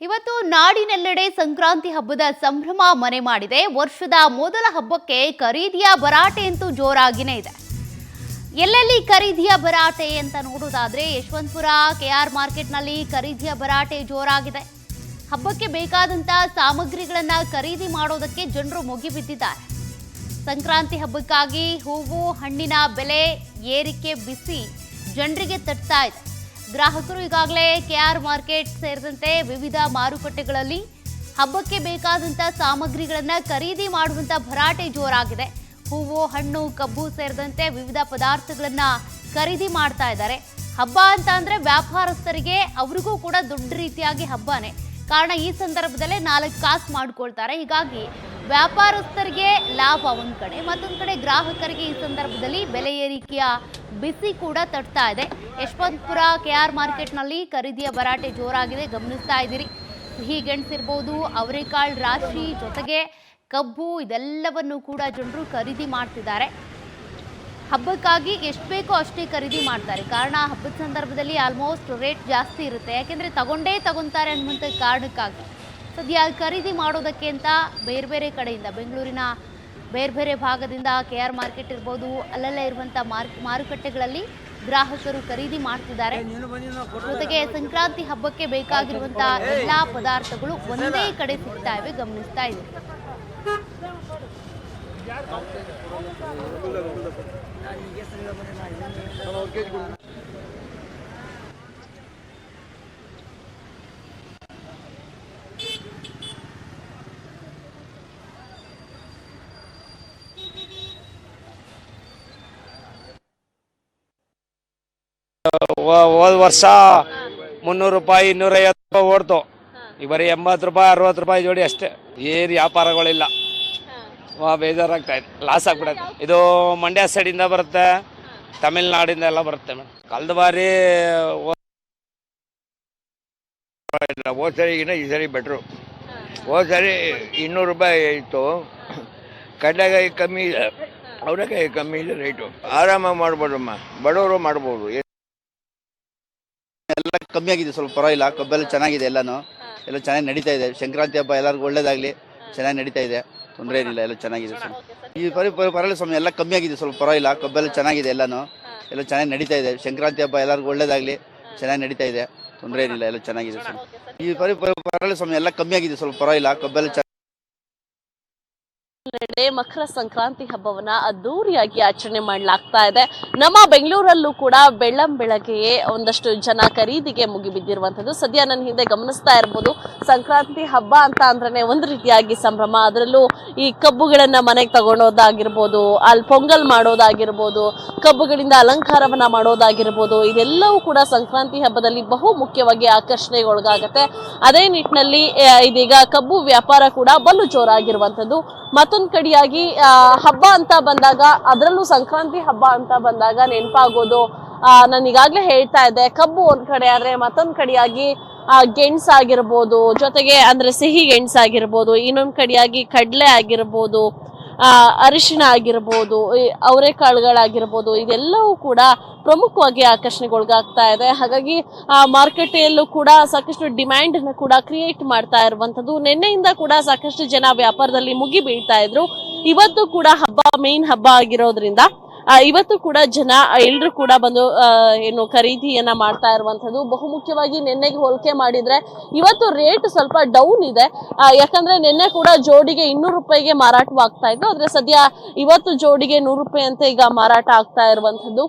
ಇವತ್ತು ನಾಡಿನೆಲ್ಲೆಡೆ ಸಂಕ್ರಾಂತಿ ಹಬ್ಬದ ಸಂಭ್ರಮ ಮನೆ ಮಾಡಿದೆ. ವರ್ಷದ ಮೊದಲ ಹಬ್ಬಕ್ಕೆ ಖರೀದಿಯ ಭರಾಟೆ ಅಂತೂ ಜೋರಾಗಿನೇ ಇದೆ. ಎಲ್ಲೆಲ್ಲಿ ಖರೀದಿಯ ಭರಾಟೆ ಅಂತ ನೋಡೋದಾದ್ರೆ ಯಶವಂತಪುರ ಕೆಆರ್ ಮಾರ್ಕೆಟ್ನಲ್ಲಿ ಖರೀದಿಯ ಭರಾಟೆ ಜೋರಾಗಿದೆ. ಹಬ್ಬಕ್ಕೆ ಬೇಕಾದಂತ ಸಾಮಗ್ರಿಗಳನ್ನ ಖರೀದಿ ಮಾಡೋದಕ್ಕೆ ಜನರು ಮುಗಿಬಿದ್ದಿದ್ದಾರೆ. ಸಂಕ್ರಾಂತಿ ಹಬ್ಬಕ್ಕಾಗಿ ಹೂವು ಹಣ್ಣಿನ ಬೆಲೆ ಏರಿಕೆ ಬಿಸಿ ಜನರಿಗೆ ತಟ್ತಾ ಇದೆ. ಗ್ರಾಹಕರು ಈಗಾಗಲೇ ಕೆಆರ್ ಮಾರ್ಕೆಟ್ ಸೇರಿದಂತೆ ವಿವಿಧ ಮಾರುಕಟ್ಟೆಗಳಲ್ಲಿ ಹಬ್ಬಕ್ಕೆ ಬೇಕಾದಂಥ ಸಾಮಗ್ರಿಗಳನ್ನು ಖರೀದಿ ಮಾಡುವಂಥ ಭರಾಟೆ ಜೋರಾಗಿದೆ. ಹೂವು ಹಣ್ಣು ಕಬ್ಬು ಸೇರಿದಂತೆ ವಿವಿಧ ಪದಾರ್ಥಗಳನ್ನು ಖರೀದಿ ಮಾಡ್ತಾ ಇದ್ದಾರೆ. ಹಬ್ಬ ಅಂತ ಅಂದರೆ ವ್ಯಾಪಾರಸ್ಥರಿಗೆ ಅವ್ರಿಗೂ ಕೂಡ ದೊಡ್ಡ ರೀತಿಯಾಗಿ ಹಬ್ಬನೇ. ಕಾರಣ ಈ ಸಂದರ್ಭದಲ್ಲೇ 4 ಕಾಸು ಮಾಡ್ಕೊಳ್ತಾರೆ. ಹೀಗಾಗಿ ವ್ಯಾಪಾರಸ್ಥರಿಗೆ ಲಾಭ ಒಂದು ಕಡೆ, ಮತ್ತೊಂದು ಕಡೆ ಗ್ರಾಹಕರಿಗೆ ಈ ಸಂದರ್ಭದಲ್ಲಿ ಬೆಲೆ ಏರಿಕೆಯ ಬಿಸಿ ಕೂಡ ತಟ್ತಾ ಇದೆ. ಯಶವಂತಪುರ ಕೆಆರ್ ಮಾರ್ಕೆಟ್ನಲ್ಲಿ ಖರೀದಿಯ ಭರಾಟೆ ಜೋರಾಗಿದೆ, ಗಮನಿಸ್ತಾ ಇದ್ದೀರಿ. ಸಿಹಿ ಗೆಣಸಿರ್ಬೋದು, ಅವರೆಕಾಳು ರಾಶಿ ಜೊತೆಗೆ ಕಬ್ಬು ಇದೆಲ್ಲವನ್ನು ಕೂಡ ಜನರು ಖರೀದಿ ಮಾಡ್ತಿದ್ದಾರೆ. ಹಬ್ಬಕ್ಕಾಗಿ ಎಷ್ಟು ಬೇಕೋ ಅಷ್ಟೇ ಖರೀದಿ ಮಾಡ್ತಾರೆ. ಕಾರಣ ಹಬ್ಬದ ಸಂದರ್ಭದಲ್ಲಿ ಆಲ್ಮೋಸ್ಟ್ ರೇಟ್ ಜಾಸ್ತಿ ಇರುತ್ತೆ, ಯಾಕೆಂದರೆ ತಗೊಂತಾರೆ ಅನ್ನುವಂಥ ಕಾರಣಕ್ಕಾಗಿ ಸದ್ಯ ಖರೀದಿ ಮಾಡೋದಕ್ಕೆ ಅಂತ ಬೇರೆ ಬೇರೆ ಕಡೆಯಿಂದ ಬೆಂಗಳೂರಿನ ಬೇರೆ ಬೇರೆ ಭಾಗದಿಂದ ಕೆಆರ್ ಮಾರ್ಕೆಟ್ ಇರ್ಬೋದು, ಅಲ್ಲಲ್ಲೇ ಇರುವಂಥ ಮಾರುಕಟ್ಟೆಗಳಲ್ಲಿ ಗ್ರಾಹಕರು ಖರೀದಿ ಮಾಡ್ತಿದ್ದಾರೆ. ಜೊತೆಗೆ ಸಂಕ್ರಾಂತಿ ಹಬ್ಬಕ್ಕೆ ಬೇಕಾಗಿರುವಂಥ ಎಲ್ಲ ಪದಾರ್ಥಗಳು ಒಂದೇ ಕಡೆ ಸಿಗ್ತಾ ಇವೆ, ಗಮನಿಸ್ತಾ ಇದ್ದೀವಿ. ಹೋದ ವರ್ಷ 300 ರೂಪಾಯಿ 250 ರೂಪಾಯಿ ಓಡ್ತು. ಈಗ ಬರೀ 80 ರೂಪಾಯಿ 60 ರೂಪಾಯಿ ಜೋಡಿ ಅಷ್ಟೇ. ಏನು ವ್ಯಾಪಾರಗಳಿಲ್ಲ, ಬೇಜಾರಾಗ್ತಾ ಇದೆ, ಲಾಸ್ ಆಗ್ಬಿಡುತ್ತೆ. ಇದು ಮಂಡ್ಯ ಸೈಡಿಂದ ಬರುತ್ತೆ, ತಮಿಳ್ನಾಡಿಂದ ಎಲ್ಲ ಬರುತ್ತೆ ಮೇಡಮ್. ಕಳೆದ ಬಾರಿ ಹೋದ ಸರಿಗಿನ ಈ ಸರಿ ಬೆಟ್ರು. ಹೋದ ಸರಿ 200 ರೂಪಾಯಿ ಇತ್ತು. ಕಡಲೆಕಾಯಿ ಕಮ್ಮಿ ಇದೆ, ಅವರೆಕಾಯಿ ಕಮ್ಮಿ ಇದೆ ರೇಟು. ಆರಾಮಾಗಿ ಮಾಡ್ಬೋದಮ್ಮ, ಬಡವರು ಮಾಡ್ಬೋದು. ಎಲ್ಲ ಕಮ್ಮಿ ಆಗಿದೆ, ಸ್ವಲ್ಪ ಪರವಾಗಿಲ್ಲ. ಕಬ್ಬೆಲ್ಲ ಚೆನ್ನಾಗಿದೆ, ಎಲ್ಲ ಚೆನ್ನಾಗಿ ನಡೀತಾ ಇದೆ. ಸಂಕ್ರಾಂತಿ ಹಬ್ಬ ಎಲ್ಲರಿಗೂ ಒಳ್ಳೇದಾಗಲಿ, ಚೆನ್ನಾಗಿ ನಡೀತಾ ಇದೆ, ತೊಂದರೆ ಏನಿಲ್ಲ, ಎಲ್ಲ ಚೆನ್ನಾಗಿದೆ ಸರ್. ಈ ಪರವಾಗಿಲ್ಲ ಸ್ವಾಮಿ, ಎಲ್ಲ ಕಮ್ಮಿ ಆಗಿದೆ, ಸ್ವಲ್ಪ ಪರವಾಗಿಲ್ಲ. ಕಬ್ಬೆಲ್ಲ ಚೆನ್ನಾಗಿದೆ, ಎಲ್ಲ ಚೆನ್ನಾಗಿ ನಡೀತಾ ಇದೆ. ಸಂಕ್ರಾಂತಿ ಹಬ್ಬ ಎಲ್ಲರಿಗೂ ಒಳ್ಳೇದಾಗಲಿ, ಚೆನ್ನಾಗಿ ನಡೀತಾ ಇದೆ, ತೊಂದರೆ ಏನಿಲ್ಲ, ಎಲ್ಲ ಚೆನ್ನಾಗಿದೆ ಸರ್. ಈ ಪರವಾಗಿಲ್ಲ ಸ್ವಾಮಿ, ಎಲ್ಲ ಕಮ್ಮಿ ಆಗಿದೆ, ಸ್ವಲ್ಪ ಪರವಾಗಿಲ್ಲ. ಕಬ್ಬೆಲ್ಲ ಮಕರ ಸಂಕ್ರಾಂತಿ ಹಬ್ಬವನ್ನ ಅದ್ದೂರಿಯಾಗಿ ಆಚರಣೆ ಮಾಡಲಾಗ್ತಾ ಇದೆ. ನಮ್ಮ ಬೆಂಗಳೂರಲ್ಲೂ ಕೂಡ ಬೆಳ್ಳಂಬೆಳಗ್ಗೆಯೇ ಒಂದಷ್ಟು ಜನ ಖರೀದಿಗೆ ಮುಗಿಬಿದ್ದಿರುವಂತದ್ದು ಸದ್ಯ ನನ್ನ ಹಿಂದೆ ಗಮನಿಸ್ತಾ ಇರಬಹುದು. ಸಂಕ್ರಾಂತಿ ಹಬ್ಬ ಅಂತ ಅಂದ್ರೆ ಒಂದು ರೀತಿಯಾಗಿ ಸಂಭ್ರಮ. ಅದರಲ್ಲೂ ಈ ಕಬ್ಬುಗಳನ್ನ ಮನೆಗೆ ತಗೊಳೋದಾಗಿರ್ಬೋದು, ಅಲ್ಲಿ ಪೊಂಗಲ್ ಮಾಡೋದಾಗಿರ್ಬೋದು, ಕಬ್ಬುಗಳಿಂದ ಅಲಂಕಾರವನ್ನ ಮಾಡೋದಾಗಿರ್ಬೋದು, ಇದೆಲ್ಲವೂ ಕೂಡ ಸಂಕ್ರಾಂತಿ ಹಬ್ಬದಲ್ಲಿ ಬಹು ಮುಖ್ಯವಾಗಿ ಆಕರ್ಷಣೆಗೊಳಗಾಗತ್ತೆ. ಅದೇ ನಿಟ್ಟಿನಲ್ಲಿ ಇದೀಗ ಕಬ್ಬು ವ್ಯಾಪಾರ ಕೂಡ ಬಲು ಜೋರಾಗಿರುವಂತದ್ದು. ಮತ್ತೊಂದು ಕಡೆಯಾಗಿ ಹಬ್ಬ ಅಂತ ಬಂದಾಗ, ಅದರಲ್ಲೂ ಸಂಕ್ರಾಂತಿ ಹಬ್ಬ ಅಂತ ಬಂದಾಗ ನೆನಪಾಗೋದು, ನಾನು ಈಗಾಗಲೇ ಹೇಳ್ತಾ ಇದ್ದೆ, ಕಬ್ಬು ಒಂದ್ ಕಡೆ ಆದ್ರೆ ಮತ್ತೊಂದ್ ಕಡೆಯಾಗಿ ಗೆಣಸಾಗಿರ್ಬೋದು, ಜೊತೆಗೆ ಅಂದ್ರೆ ಸಿಹಿ ಗೆಣಸಾಗಿರ್ಬೋದು, ಇನ್ನೊಂದ್ ಕಡೆಯಾಗಿ ಕಡಲೆ ಆಗಿರ್ಬೋದು, ಅರಿಶಿಣ ಆಗಿರ್ಬೋದು, ಅವರೆಕಾಳುಗಳಾಗಿರ್ಬೋದು, ಇದೆಲ್ಲವೂ ಕೂಡ ಪ್ರಮುಖವಾಗಿ ಆಕರ್ಷಣೆಗೊಳಗಾಗ್ತಾ ಇದೆ. ಹಾಗಾಗಿ ಮಾರುಕಟ್ಟೆಯಲ್ಲೂ ಕೂಡ ಸಾಕಷ್ಟು ಡಿಮ್ಯಾಂಡ್ ಅನ್ನು ಕೂಡ ಕ್ರಿಯೇಟ್ ಮಾಡ್ತಾ ಇರುವಂತದ್ದು. ನಿನ್ನೆಯಿಂದ ಕೂಡ ಸಾಕಷ್ಟು ಜನ ವ್ಯಾಪಾರದಲ್ಲಿ ಮುಗಿ ಬೀಳ್ತಾ ಇದ್ರು. ಇವತ್ತು ಕೂಡ ಹಬ್ಬ ಮೇನ್ ಹಬ್ಬ ಆಗಿರೋದ್ರಿಂದ ಇವತ್ತು ಕೂಡ ಜನ ಎಲ್ರು ಕೂಡ ಬಂದು ಏನು ಖರೀದಿಯನ್ನ ಮಾಡ್ತಾ ಇರುವಂತದ್ದು. ಬಹುಮುಖ್ಯವಾಗಿ ನಿನ್ನೆಗೆ ಹೋಲಿಕೆ ಮಾಡಿದ್ರೆ ಇವತ್ತು ರೇಟ್ ಸ್ವಲ್ಪ ಡೌನ್ ಇದೆ. ಯಾಕಂದ್ರೆ ನಿನ್ನೆ ಕೂಡ ಜೋಡಿಗೆ 200 ರೂಪಾಯಿಗೆ ಮಾರಾಟವಾಗ್ತಾ ಇತ್ತು. ಆದ್ರೆ ಸದ್ಯ ಇವತ್ತು ಜೋಡಿಗೆ 100 ರೂಪಾಯಿ ಅಂತ ಈಗ ಮಾರಾಟ ಆಗ್ತಾ ಇರುವಂತದ್ದು.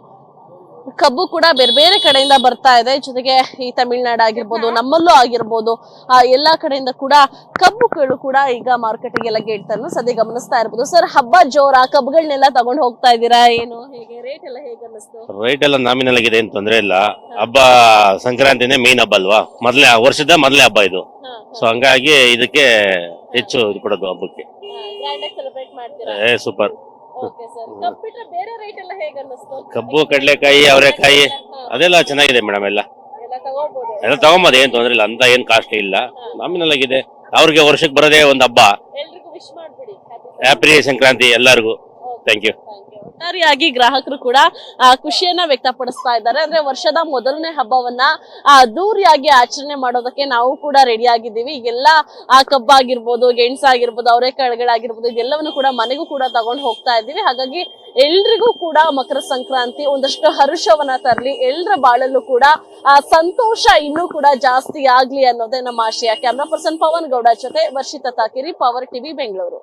ಕಬ್ಬು ಕೂಡ ಬೇರೆ ಬೇರೆ ಕಡೆಯಿಂದ ಬರ್ತಾ ಇದೆ. ಜೊತೆಗೆ ಈ ತಮಿಳ್ನಾಡು ಆಗಿರ್ಬೋದು, ನಮ್ಮಲ್ಲೂ ಆಗಿರ್ಬೋದು, ಎಲ್ಲಾ ಕಡೆಯಿಂದ ಕೂಡ ಕಬ್ಬುಗಳು ಕೂಡ ಈಗ ಮಾರುಕಟ್ಟೆಗೆಲ್ಲ ಗೆಡ್ತಾನು ಸದ್ಯ ಗಮನಿಸ್ತಾ ಇರ್ಬೋದು. ಸರ್, ಹಬ್ಬ ಜೋರ, ಕಬ್ಬುಗಳನ್ನೆಲ್ಲ ತಗೊಂಡು ಹೋಗ್ತಾ ಇದ್ದೀರಾ, ಏನು ಹೇಗೆ ರೇಟ್ ಎಲ್ಲ ಹೇಗೆ ಅನ್ನಿಸ್ತು? ರೇಟ್ ಎಲ್ಲ ನಾಮಿನಲ್ ಆಗಿದೆ, ಏನ್ ತೊಂದರೆ ಇಲ್ಲ. ಹಬ್ಬ ಸಂಕ್ರಾಂತಿನೇ ಮೇನ್ ಹಬ್ಬ ಅಲ್ವಾ, ವರ್ಷದ ಮೊದಲೇ ಹಬ್ಬ ಇದು. ಸೊ ಹಂಗಾಗಿ ಇದಕ್ಕೆ ಹೆಚ್ಚು ಇದು ಕೊಡೋದು ಹಬ್ಬಕ್ಕೆ. ಸೂಪರ್. ಕಬ್ಬು ಕಡಲೆಕಾಯಿ ಅವರೆಕಾಯಿ ಅದೆಲ್ಲ ಚೆನ್ನಾಗಿದೆ ಮೇಡಮ್. ಎಲ್ಲ ತಗೊಂಬೋದು, ಏನ್ ತೊಂದ್ರೆ ಇಲ್ಲ, ಅಂತ ಏನ್ ಕಾಸ್ಟ್ ಇಲ್ಲ, ನಾಮಿನಲ್ ಆಗಿದೆ. ಅವ್ರಿಗೆ ವರ್ಷಕ್ಕೆ ಬರೋದೇ ಒಂದು ಹಬ್ಬ. ಹ್ಯಾಪಿ ಸಂಕ್ರಾಂತಿ ಎಲ್ಲರಿಗೂ. Thank you. ಒಟ್ಟಾರೆಯಾಗಿ ಗ್ರಾಹಕರು ಕೂಡ ಖುಷಿಯನ್ನ ವ್ಯಕ್ತಪಡಿಸ್ತಾ ಇದ್ದಾರೆ. ಅಂದ್ರೆ ವರ್ಷದ ಮೊದಲನೇ ಹಬ್ಬವನ್ನ ಅದ್ದೂರಿಯಾಗಿ ಆಚರಣೆ ಮಾಡೋದಕ್ಕೆ ನಾವು ಕೂಡ ರೆಡಿ ಆಗಿದ್ದೀವಿ. ಎಲ್ಲ ಕಬ್ಬಾಗಿರ್ಬೋದು, ಗೆಣಸಾಗಿರ್ಬೋದು, ಅವರೆಕಾಳುಗಳಾಗಿರ್ಬೋದು, ಇದೆಲ್ಲವನ್ನು ಕೂಡ ಮನೆಗೂ ಕೂಡ ತಗೊಂಡು ಹೋಗ್ತಾ ಇದ್ದೀವಿ. ಹಾಗಾಗಿ ಎಲ್ರಿಗೂ ಕೂಡ ಮಕರ ಸಂಕ್ರಾಂತಿ ಒಂದಷ್ಟು ಹರುಷವನ್ನ ತರಲಿ, ಎಲ್ರ ಬಾಳಲ್ಲೂ ಕೂಡ ಸಂತೋಷ ಇನ್ನೂ ಕೂಡ ಜಾಸ್ತಿ ಆಗ್ಲಿ ಅನ್ನೋದೇ ನಮ್ಮ ಆಶಯ. ಕ್ಯಾಮ್ರಾ ಪರ್ಸನ್ ಪವನ್ ಗೌಡ ಜೊತೆ ವರ್ಷಿತಾ ತಾಕಿರಿ, ಪವರ್ ಟಿವಿ, ಬೆಂಗಳೂರು.